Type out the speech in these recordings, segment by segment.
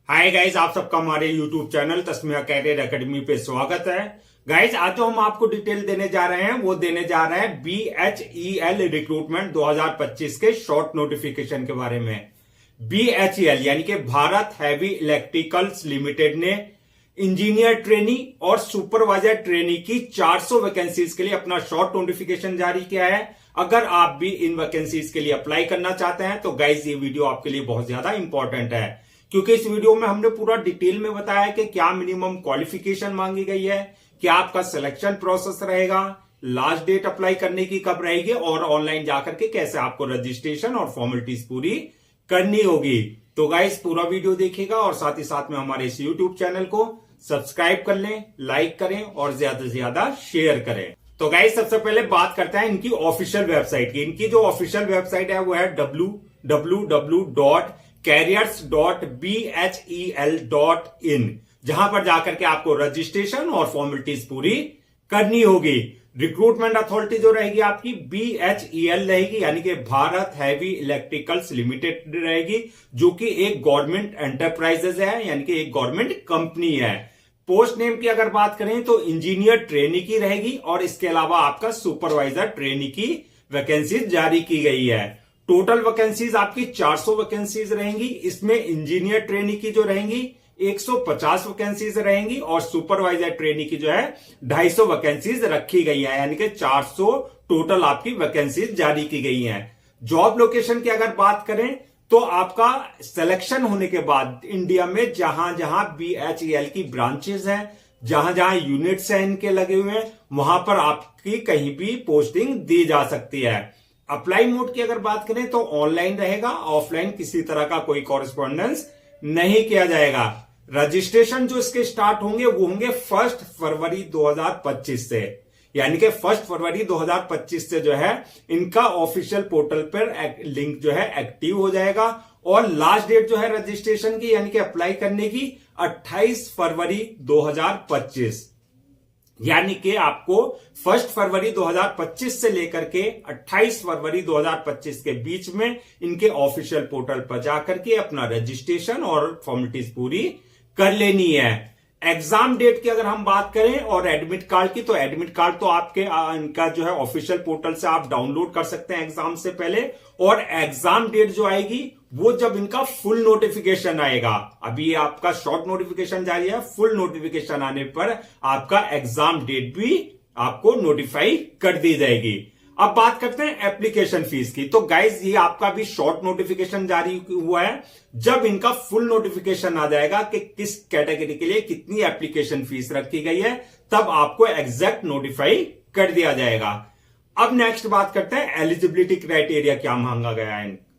Hi guys, आप सबका हमारे YouTube channel Tasmiya career academy पे स्वागत है। गाइज, आज जो हम आपको डिटेल देने जा रहे हैं वो देने जा रहे हैं BHEL रिक्रूटमेंट 2025 के शॉर्ट नोटिफिकेशन के बारे में। BHEL यानी कि भारत हैवी इलेक्ट्रिकल्स लिमिटेड ने इंजीनियर ट्रेनी और सुपरवाइजर ट्रेनी की 400 वैकेंसीज के लिए अपना शॉर्ट नोटिफिकेशन जारी किया है। अगर आप भी इन वैकेंसीज के लिए अप्लाई करना चाहते हैं तो गाइज ये वीडियो आपके लिए बहुत ज्यादा इंपॉर्टेंट है, क्योंकि इस वीडियो में हमने पूरा डिटेल में बताया है कि क्या मिनिमम क्वालिफिकेशन मांगी गई है, क्या आपका सिलेक्शन प्रोसेस रहेगा, लास्ट डेट अप्लाई करने की कब रहेगी और ऑनलाइन जाकर के कैसे आपको रजिस्ट्रेशन और फॉर्मेलिटीज पूरी करनी होगी। तो गाइस पूरा वीडियो देखिएगा और साथ ही साथ में हमारे इस यूट्यूब चैनल को सब्सक्राइब कर लें, लाइक करें और ज्यादा से ज्यादा शेयर करें। तो गाइस सबसे पहले बात करते हैं इनकी ऑफिशियल वेबसाइट की। इनकी जो ऑफिशियल वेबसाइट है वो है www.careers.bhel.in, जहां पर जाकर के आपको रजिस्ट्रेशन और फॉर्मेलिटीज पूरी करनी होगी। रिक्रूटमेंट अथॉरिटी जो रहेगी आपकी BHEL रहेगी, यानी कि भारत हैवी इलेक्ट्रिकल्स लिमिटेड रहेगी, जो कि एक गवर्नमेंट एंटरप्राइजेज है, यानी कि एक गवर्नमेंट कंपनी है। पोस्ट नेम की अगर बात करें तो इंजीनियर ट्रेनी की रहेगी और इसके अलावा आपका सुपरवाइजर ट्रेनी की वैकेंसी जारी की गई है। टोटल वैकेंसीज आपकी 400 वैकेंसीज रहेंगी। इसमें इंजीनियर ट्रेनी की जो रहेंगी 150 वैकेंसीज रहेंगी और सुपरवाइजर ट्रेनी की जो है 250 वैकेंसीज रखी गई है, यानी कि 400 टोटल आपकी वैकेंसीज जारी की गई हैं। जॉब लोकेशन की अगर बात करें तो आपका सिलेक्शन होने के बाद इंडिया में जहां जहां BHEL की ब्रांचेस हैं, जहां जहां यूनिट्स हैं इनके लगे हुए हैं, वहां पर आपकी कहीं भी पोस्टिंग दी जा सकती है। अप्लाई मोड की अगर बात करें तो ऑनलाइन रहेगा, ऑफलाइन किसी तरह का कोई कॉरेस्पॉन्डेंस नहीं किया जाएगा। रजिस्ट्रेशन जो इसके स्टार्ट होंगे वो होंगे 1 फरवरी 2025 से, यानी कि 1 फरवरी 2025 से जो है इनका ऑफिशियल पोर्टल पर लिंक जो है एक्टिव हो जाएगा और लास्ट डेट जो है रजिस्ट्रेशन की यानी कि अप्लाई करने की 28 फरवरी 2025, यानी कि आपको 1 फरवरी 2025 से लेकर के 28 फरवरी 2025 के बीच में इनके ऑफिशियल पोर्टल पर जाकर के अपना रजिस्ट्रेशन और फॉर्मेलिटीज पूरी कर लेनी है। एग्जाम डेट की अगर हम बात करें और एडमिट कार्ड की, तो एडमिट कार्ड तो आपके इनका जो है ऑफिशियल पोर्टल से आप डाउनलोड कर सकते हैं एग्जाम से पहले, और एग्जाम डेट जो आएगी वो जब इनका फुल नोटिफिकेशन आएगा। अभी ये आपका शॉर्ट नोटिफिकेशन जारी है, फुल नोटिफिकेशन आने पर आपका एग्जाम डेट भी आपको नोटिफाई कर दी जाएगी। अब बात करते हैं एप्लीकेशन फीस की। तो गाइज ये आपका भी शॉर्ट नोटिफिकेशन जारी हुआ है, जब इनका फुल नोटिफिकेशन आ जाएगा कि किस कैटेगरी के लिए कितनी एप्लीकेशन फीस रखी गई है, तब आपको एग्जैक्ट नोटिफाई कर दिया जाएगा। अब नेक्स्ट बात करते हैं एलिजिबिलिटी क्राइटेरिया क्या मांगा गया है।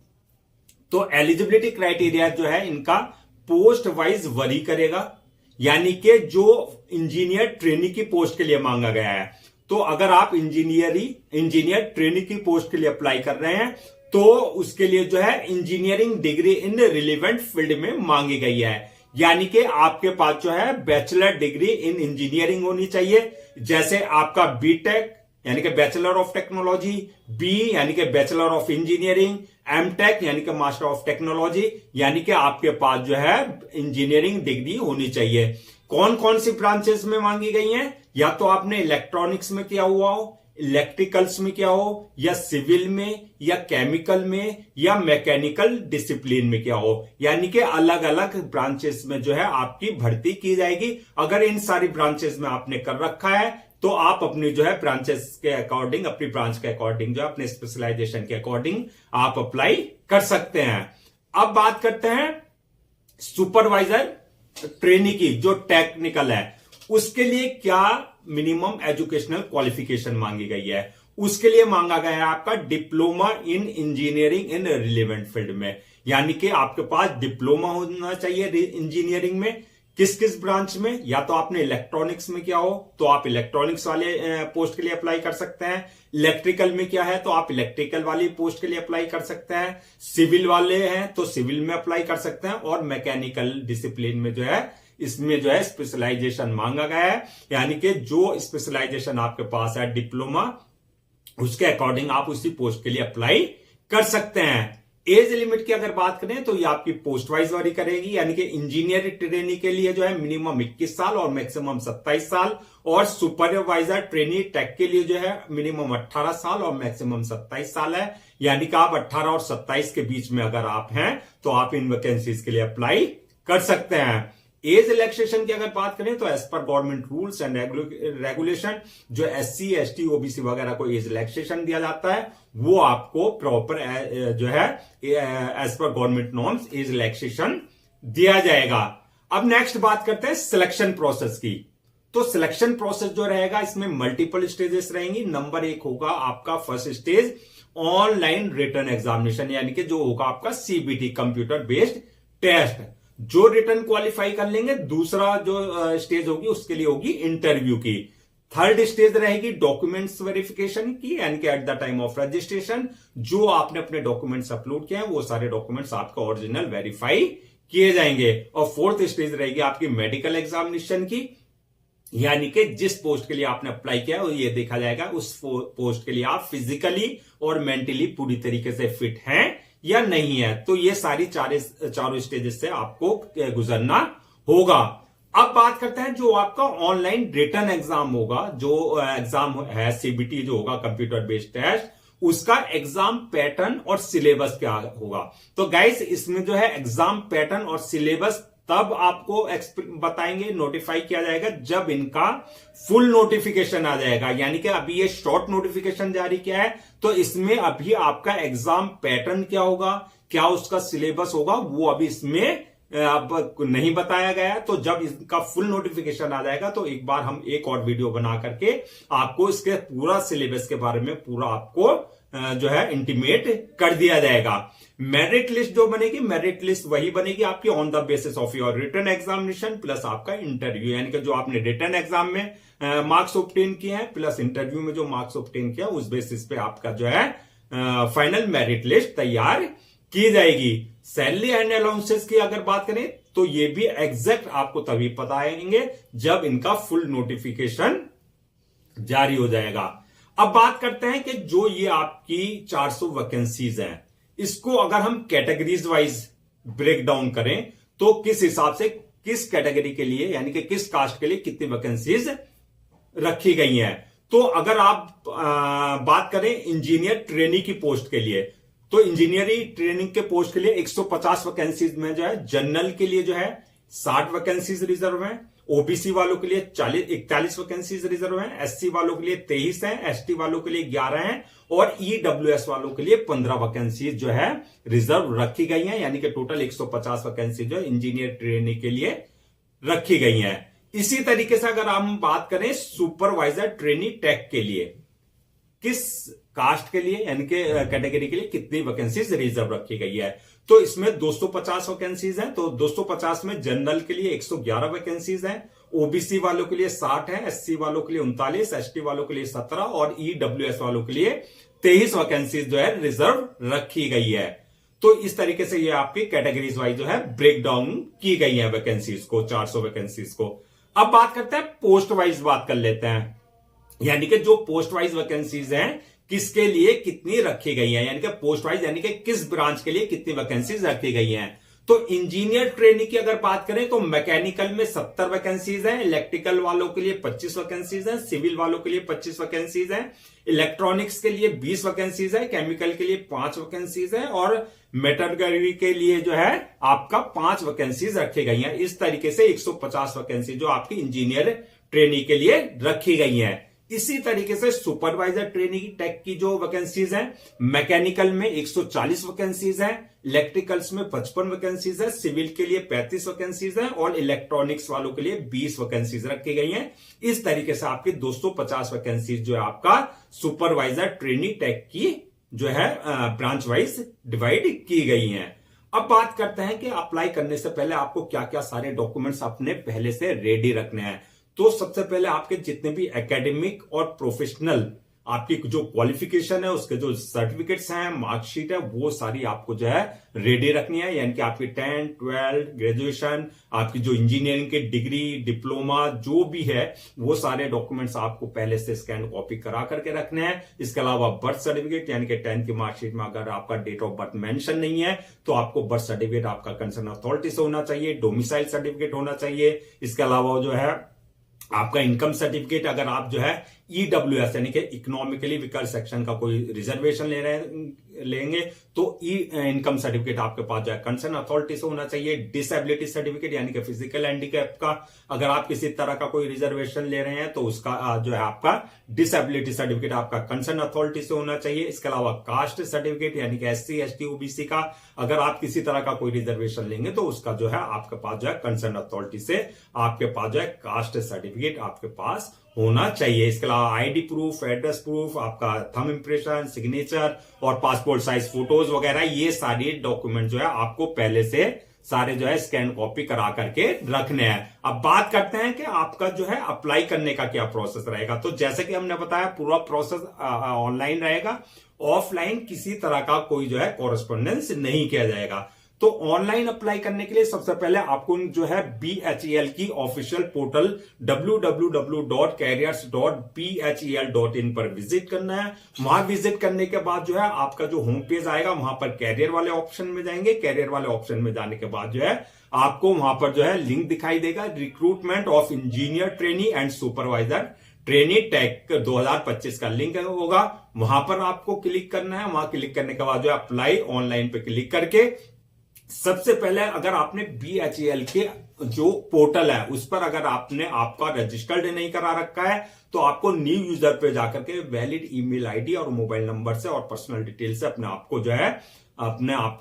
तो एलिजिबिलिटी क्राइटेरिया जो है इनका पोस्ट वाइज वरी करेगा, यानी कि जो इंजीनियर ट्रेनी की पोस्ट के लिए मांगा गया है, तो अगर आप इंजीनियर ट्रेनी की पोस्ट के लिए अप्लाई कर रहे हैं तो उसके लिए जो है engineering degree in relevant field में मांगी गई है, यानी कि आपके पास जो है बैचलर डिग्री इन इंजीनियरिंग होनी चाहिए। जैसे आपका बीटेक यानी कि बैचलर ऑफ टेक्नोलॉजी, बी यानी कि बैचलर ऑफ इंजीनियरिंग, एमटेक यानी कि मास्टर ऑफ टेक्नोलॉजी, यानी कि आपके पास जो है इंजीनियरिंग डिग्री होनी चाहिए। कौन कौन सी ब्रांचेस में मांगी गई हैं? या तो आपने इलेक्ट्रॉनिक्स में किया हुआ हो, इलेक्ट्रिकल्स में किया हो, या सिविल में, या केमिकल में, या मैकेनिकल डिसिप्लिन में किया हो, यानी कि अलग अलग ब्रांचेस में जो है आपकी भर्ती की जाएगी। अगर इन सारी ब्रांचेस में आपने कर रखा है तो आप अपनी जो है ब्रांचेस के अकॉर्डिंग, अपनी ब्रांच के अकॉर्डिंग जो है अपने स्पेशलाइजेशन के अकॉर्डिंग आप अप्लाई कर सकते हैं। अब बात करते हैं सुपरवाइजर ट्रेनी की, जो टेक्निकल है, उसके लिए क्या मिनिमम एजुकेशनल क्वालिफिकेशन मांगी गई है। उसके लिए मांगा गया है आपका diploma in engineering in relevant field में, यानी कि आपके पास डिप्लोमा होना चाहिए इंजीनियरिंग में। किस किस ब्रांच में? या तो आपने इलेक्ट्रॉनिक्स में किया हो तो आप इलेक्ट्रॉनिक्स वाले पोस्ट के लिए अप्लाई कर सकते हैं, इलेक्ट्रिकल में क्या है तो आप इलेक्ट्रिकल वाली पोस्ट के लिए अप्लाई कर सकते हैं, सिविल वाले हैं तो सिविल में अप्लाई कर सकते हैं, और मैकेनिकल डिसिप्लिन में जो है इसमें जो है स्पेशलाइजेशन मांगा गया है, यानी कि जो स्पेशलाइजेशन आपके पास है डिप्लोमा, उसके अकॉर्डिंग आप उसी पोस्ट के लिए अप्लाई कर सकते हैं। एज लिमिट की अगर बात करें तो ये आपकी पोस्ट वाइज वारी करेगी, यानी कि इंजीनियर ट्रेनी के लिए जो है मिनिमम 21 साल और मैक्सिमम 27 साल, और सुपरवाइजर ट्रेनी टेक के लिए जो है मिनिमम 18 साल और मैक्सिमम 27 साल है। यानी कि आप 18 और 27 के बीच में अगर आप हैं तो आप इन वैकेंसीज के लिए अप्लाई कर सकते हैं। एज रिलैक्सेशन की अगर बात करें तो एज पर गवर्नमेंट रूल्स एंड रेगुलेशन जो SC ST OBC वगैरह को एज रिलैक्सेशन दिया जाता है वो आपको प्रॉपर जो है एज पर गवर्नमेंट नॉर्म्स एज रिलैक्सेशन दिया जाएगा। अब नेक्स्ट बात करते हैं सिलेक्शन प्रोसेस की। तो सिलेक्शन प्रोसेस जो रहेगा इसमें मल्टीपल स्टेजेस रहेंगी। नंबर 1 होगा आपका first stage online written examination, यानी कि जो होगा आपका CBT कंप्यूटर बेस्ड टेस्ट, जो रिटर्न क्वालिफाई कर लेंगे। दूसरा जो स्टेज होगी उसके लिए होगी इंटरव्यू की। थर्ड स्टेज रहेगी डॉक्यूमेंट्स वेरिफिकेशन की, यानी कि at the time of registration जो आपने अपने डॉक्यूमेंट्स अपलोड किए हैं वो सारे डॉक्यूमेंट्स आपका ओरिजिनल वेरीफाई किए जाएंगे। और फोर्थ स्टेज रहेगी आपकी मेडिकल एग्जामिनेशन की, यानी कि जिस पोस्ट के लिए आपने अप्लाई किया है ये देखा जाएगा उस पोस्ट के लिए आप फिजिकली और मेंटली पूरी तरीके से फिट हैं या नहीं है। तो ये सारी चारों स्टेजेस से आपको गुजरना होगा। अब बात करते हैं जो आपका ऑनलाइन रिटन एग्जाम होगा, जो एग्जाम है CBT जो होगा कंप्यूटर बेस्ड टेस्ट, उसका एग्जाम पैटर्न और सिलेबस क्या होगा। तो गाइस इसमें जो है एग्जाम पैटर्न और सिलेबस तब आपको बताएंगे, नोटिफाई किया जाएगा जब इनका फुल नोटिफिकेशन आ जाएगा। यानी कि अभी ये शॉर्ट नोटिफिकेशन जारी किया है तो इसमें अभी आपका एग्जाम पैटर्न क्या होगा, क्या उसका सिलेबस होगा, वो अभी इसमें अब नहीं बताया गया है। तो जब इसका फुल नोटिफिकेशन आ जाएगा तो एक बार हम एक और वीडियो बना करके आपको इसके पूरा सिलेबस के बारे में पूरा आपको जो है इंटीमेट कर दिया जाएगा। मेरिट लिस्ट जो बनेगी, मेरिट लिस्ट वही बनेगी आपकी on the basis of your written examination plus आपका इंटरव्यू, यानी कि जो आपने रिटन एग्जाम में मार्क्स ऑब्टेन किए हैं प्लस इंटरव्यू में जो मार्क्स ऑब्टेन किया उस बेसिस पे आपका जो है फाइनल मेरिट लिस्ट तैयार की जाएगी। सैलरी एंड अलाउंसेस की अगर बात करें तो ये भी एग्जैक्ट आपको तभी बताएंगे जब इनका फुल नोटिफिकेशन जारी हो जाएगा। अब बात करते हैं कि जो ये आपकी 400 वैकेंसीज हैं इसको अगर हम कैटेगरीज वाइज ब्रेक डाउन करें तो किस हिसाब से किस कैटेगरी के लिए यानी कि किस कास्ट के लिए कितनी वैकेंसीज रखी गई हैं। तो अगर आप बात करें इंजीनियर ट्रेनी की पोस्ट के लिए तो इंजीनियरिंग ट्रेनिंग के पोस्ट के लिए 150 वैकेंसीज में जो है जनरल के लिए जो है 60 वैकेंसीज रिजर्व हैं, OBC वालों के लिए 41 वैकेंसीज रिजर्व हैं, SC वालों के लिए 23 हैं, ST वालों के लिए 11 हैं और EWS वालों के लिए 15 वैकेंसीज जो है रिजर्व रखी गई हैं। यानी कि टोटल 150 वैकेंसी जो इंजीनियर ट्रेनिंग के लिए रखी गई हैं। इसी तरीके से अगर हम बात करें सुपरवाइजर ट्रेनी टेक के लिए किस कास्ट के लिए यानी कि कैटेगरी के लिए कितनी वैकेंसीज रिजर्व रखी गई है, तो इसमें 250 वैकेंसीज हैं। तो 250 में जनरल के लिए 111 वैकेंसीज हैं, OBC वालों के लिए 60 है, SC वालों के लिए 39, ST वालों के लिए 17 और EWS वालों के लिए 23 वैकेंसीज जो है रिजर्व रखी गई है। तो इस तरीके से ये आपकी कैटेगरीज वाइज जो है ब्रेक डाउन की गई है वैकेंसीज को, 400 वैकेंसीज को। अब बात करते हैं पोस्ट वाइज बात कर लेते हैं, यानी कि जो पोस्ट वाइज वैकेंसीज हैं किसके लिए कितनी रखी गई है, यानी कि पोस्ट वाइज यानी कि किस ब्रांच के लिए कितनी वैकेंसीज रखी गई हैं। तो इंजीनियर ट्रेनी की अगर बात करें तो मैकेनिकल में 70 वैकेंसीज हैं, इलेक्ट्रिकल वालों के लिए 25 वैकेंसीज हैं, सिविल वालों के लिए 25 वैकेंसीज हैं, इलेक्ट्रॉनिक्स के लिए 20 वैकेंसीज है, केमिकल के लिए 5 वैकेंसीज है और मेटलर्जी के लिए जो है आपका 5 वैकेंसीज रखी गई हैं। इस तरीके से 150 वैकेंसी जो आपकी इंजीनियर ट्रेनी के लिए रखी गई हैं। इसी तरीके से सुपरवाइजर ट्रेनिंग टेक की जो वैकेंसीज हैं, मैकेनिकल में 140 वैकेंसीज हैं, इलेक्ट्रिकल्स में 55 वैकेंसीज है, सिविल के लिए 35 वैकेंसीज हैं और इलेक्ट्रॉनिक्स वालों के लिए 20 वैकेंसीज रखी गई हैं। इस तरीके से आपकी 250 वैकेंसीज जो है आपका सुपरवाइजर ट्रेनिंग टेक की जो है ब्रांच वाइज डिवाइड की गई हैं। अब बात करते हैं कि अप्लाई करने से पहले आपको क्या क्या सारे डॉक्यूमेंट्स अपने पहले से रेडी रखने हैं। तो सबसे पहले आपके जितने भी एकेडमिक और प्रोफेशनल आपकी जो क्वालिफिकेशन है, उसके जो सर्टिफिकेट्स हैं, मार्कशीट है, वो सारी आपको जो है रेडी रखनी है। यानी कि आपकी 10, 12, ग्रेजुएशन, आपकी जो इंजीनियरिंग की डिग्री, डिप्लोमा जो भी है, वो सारे डॉक्यूमेंट्स आपको पहले से स्कैन कॉपी करा करके रखने हैं। इसके अलावा बर्थ सर्टिफिकेट, यानी कि 10th की मार्कशीट में अगर आपका डेट ऑफ बर्थ मेंशन नहीं है तो आपको बर्थ सर्टिफिकेट आपका कंसर्न अथॉरिटी से होना चाहिए, डोमिसाइल सर्टिफिकेट होना चाहिए। इसके अलावा जो है आपका इनकम सर्टिफिकेट, अगर आप जो है ईडब्ल्यूएस यानी कि इकोनॉमिकली वीकर सेक्शन का कोई रिजर्वेशन लेंगे तो इनकम सर्टिफिकेट आपके पास जो है कंसर्न अथॉरिटी से होना चाहिए। डिसेबिलिटी सर्टिफिकेट यानी कि फिजिकल हैंडीकैप का अगर आप किसी तरह का कोई रिजर्वेशन ले रहे हैं तो उसका जो है आपका डिसेबिलिटी सर्टिफिकेट आपका कंसर्न अथॉरिटी से होना चाहिए। इसके अलावा कास्ट सर्टिफिकेट यानी कि SC, ST, OBC का अगर आप किसी तरह का कोई रिजर्वेशन लेंगे तो उसका जो है आपके पास जो है कंसर्न अथॉरिटी से आपके पास जो है कास्ट सर्टिफिकेट आपके पास होना चाहिए। इसके अलावा आईडी प्रूफ, एड्रेस प्रूफ, आपका थंब इंप्रेशन, सिग्नेचर और पासपोर्ट साइज फोटोज वगैरह, ये सारे डॉक्यूमेंट जो है आपको पहले से सारे जो है स्कैन कॉपी करा करके रखने हैं। अब बात करते हैं कि आपका जो है अप्लाई करने का क्या प्रोसेस रहेगा। तो जैसे कि हमने बताया पूरा प्रोसेस ऑनलाइन रहेगा, ऑफलाइन किसी तरह का कोई जो है कॉरेस्पॉन्डेंस नहीं किया जाएगा। तो ऑनलाइन अप्लाई करने के लिए सबसे पहले आपको जो है BHEL की ऑफिशियल पोर्टल www.careers.bhel.in पर विजिट करना है। वहां विजिट करने के बाद जो है आपका जो होम पेज आएगा, वहां पर कैरियर वाले ऑप्शन में जाएंगे। कैरियर वाले ऑप्शन में जाने के बाद जो है आपको वहां पर जो है लिंक दिखाई देगा, recruitment of engineer trainee and supervisor trainee tech 2025 का लिंक होगा, वहां पर आपको क्लिक करना है। वहां क्लिक करने के बाद जो है अप्लाई ऑनलाइन पे क्लिक करके सबसे पहले अगर आपने BHEL के जो पोर्टल है उस पर अगर आपने आपका रजिस्टर्ड नहीं करा रखा है तो आपको न्यू यूजर पे जाकर के वैलिड ईमेल आईडी और मोबाइल नंबर से और पर्सनल डिटेल से अपने आप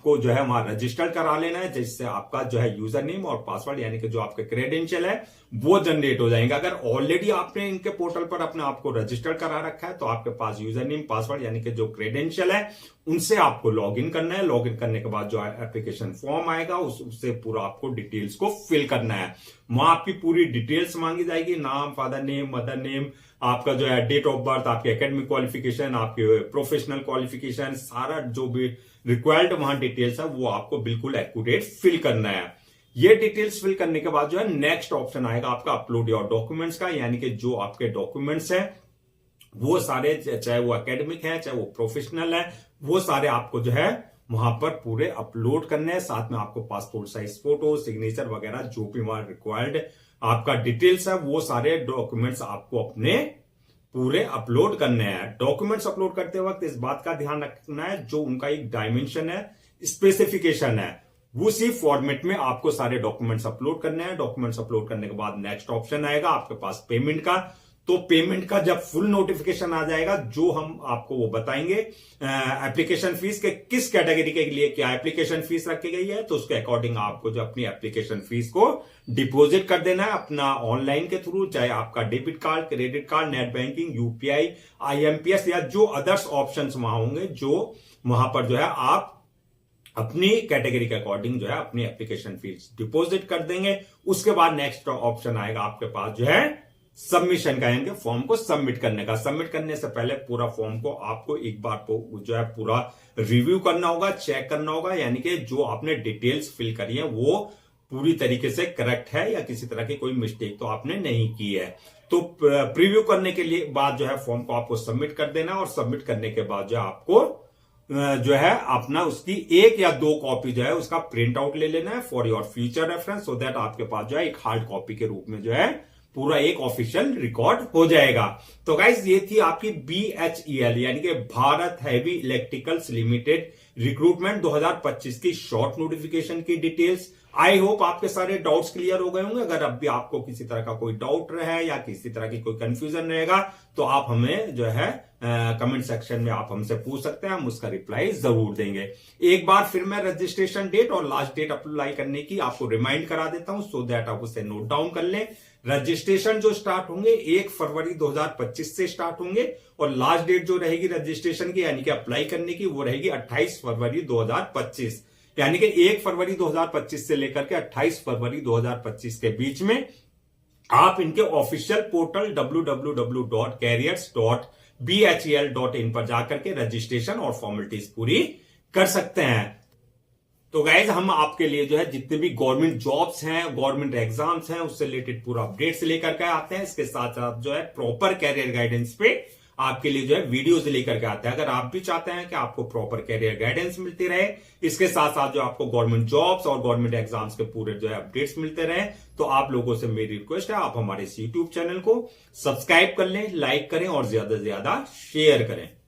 को जो है वहां रजिस्टर करा लेना है, जिससे आपका जो है यूजर नेम और पासवर्ड यानी कि जो आपके क्रेडेंशियल है वो जनरेट हो जाएंगे। अगर ऑलरेडी आपने इनके पोर्टल पर अपने आप को रजिस्टर करा रखा है तो आपके पास यूजर नेम, पासवर्ड यानी कि जो क्रेडेंशियल है उनसे आपको लॉगिन करना है। लॉगिन करने के बाद जो एप्लीकेशन फॉर्म आएगा उससे पूरा आपको डिटेल्स को फिल करना है। वहां आपकी पूरी डिटेल्स मांगी जाएगी, नाम, फादर नेम, मदर नेम, आपका जो है डेट ऑफ बर्थ, आपकी एकेडमिक क्वालिफिकेशन, आपके प्रोफेशनल क्वालिफिकेशन, सारा जो भी रिक्वायर्ड वहां डिटेल्स है वो आपको बिल्कुल एक्यूरेट फिल करना है। ये डिटेल्स फिल करने के बाद जो है नेक्स्ट ऑप्शन आएगा आपका अपलोड योर डॉक्यूमेंट्स का, यानी कि जो आपके डॉक्यूमेंट्स हैं वो सारे, चाहे वो एकेडमिक है चाहे वो प्रोफेशनल है, वो सारे आपको जो है वहां पर पूरे अपलोड करने हैं। साथ में आपको पासपोर्ट साइज फोटो, सिग्नेचर वगैरह जो भी वहां रिक्वायर्ड आपका डिटेल्स है वो सारे डॉक्यूमेंट्स आपको अपने पूरे अपलोड करने हैं। डॉक्यूमेंट्स अपलोड करते वक्त इस बात का ध्यान रखना है जो उनका एक डायमेंशन है, स्पेसिफिकेशन है, उसी फॉर्मेट में आपको सारे डॉक्यूमेंट्स अपलोड करने हैं। डॉक्यूमेंट्स अपलोड करने के बाद नेक्स्ट ऑप्शन आएगा आपके पास पेमेंट का। तो पेमेंट का जब फुल नोटिफिकेशन आ जाएगा जो हम आपको वो बताएंगे एप्लीकेशन फीस के किस कैटेगरी के लिए क्या एप्लीकेशन फीस रखी गई है, तो उसके अकॉर्डिंग आपको जो अपनी एप्लीकेशन फीस को डिपॉजिट कर देना है अपना ऑनलाइन के थ्रू, चाहे आपका debit card, credit card, net banking, UPI, IMPS या जो अदर्स ऑप्शंस वहां होंगे जो वहां पर जो है आप अपनी कैटेगरी के अकॉर्डिंग जो है अपनी एप्लीकेशन फीस डिपॉजिट कर देंगे। उसके बाद नेक्स्ट ऑप्शन आएगा आपके पास जो है सबमिशन का, यानी फॉर्म को सबमिट करने का। सबमिट करने से पहले पूरा फॉर्म को आपको एक बार जो है पूरा रिव्यू करना होगा, चेक करना होगा, यानी कि जो आपने डिटेल्स फिल करी है वो पूरी तरीके से करेक्ट है या किसी तरह की कोई मिस्टेक तो आपने नहीं की है। तो प्रीव्यू करने के लिए बाद जो है फॉर्म को आपको सबमिट कर देना, और सबमिट करने के बाद जो है आपको जो है अपना उसकी 1 या 2 कॉपी जो है उसका प्रिंट आउट ले लेना है for your future reference, so that आपके पास जो है एक हार्ड कॉपी के रूप में जो है पूरा एक ऑफिशियल रिकॉर्ड हो जाएगा। तो गाइस ये थी आपकी BHEL यानी कि Bharat heavy electricals limited recruitment 2025 की शॉर्ट नोटिफिकेशन की डिटेल्स। आई होप आपके सारे डाउट्स क्लियर हो गए होंगे। अगर अब भी आपको किसी तरह का कोई डाउट रहे या किसी तरह की कोई कंफ्यूजन रहेगा तो आप हमें जो है कमेंट सेक्शन में आप हमसे पूछ सकते हैं, हम उसका रिप्लाई जरूर देंगे। एक बार फिर मैं रजिस्ट्रेशन डेट और लास्ट डेट अप्लाई करने की आपको रिमाइंड करा देता हूं, सो दैट आप उसे नोट डाउन कर लें। रजिस्ट्रेशन जो स्टार्ट होंगे 1 फरवरी 2025 से स्टार्ट होंगे, और लास्ट डेट जो रहेगी रजिस्ट्रेशन की यानी कि अप्लाई करने की वो रहेगी 28 फरवरी 2025। यानी कि 1 फरवरी 2025 से लेकर के 28 फरवरी 2025 के बीच में आप इनके ऑफिशियल पोर्टल www.careers.bhel BHEL.in पर जाकर के रजिस्ट्रेशन और फॉर्मेलिटीज पूरी कर सकते हैं। तो गाइज हम आपके लिए जो है जितने भी गवर्नमेंट जॉब्स हैं, गवर्नमेंट एग्जाम्स हैं, उससे रिलेटेड पूरा अपडेट्स लेकर के आते हैं। इसके साथ साथ जो है प्रॉपर कैरियर गाइडेंस पे आपके लिए जो है वीडियोस लेकर के आते हैं। अगर आप भी चाहते हैं कि आपको प्रॉपर कैरियर गाइडेंस मिलती रहे, इसके साथ साथ जो आपको गवर्नमेंट जॉब्स और गवर्नमेंट एग्जाम्स के पूरे जो है अपडेट्स मिलते रहे, तो आप लोगों से मेरी रिक्वेस्ट है आप हमारे इस यूट्यूब चैनल को सब्सक्राइब कर लें, लाइक करें और ज्यादा से ज्यादा शेयर करें।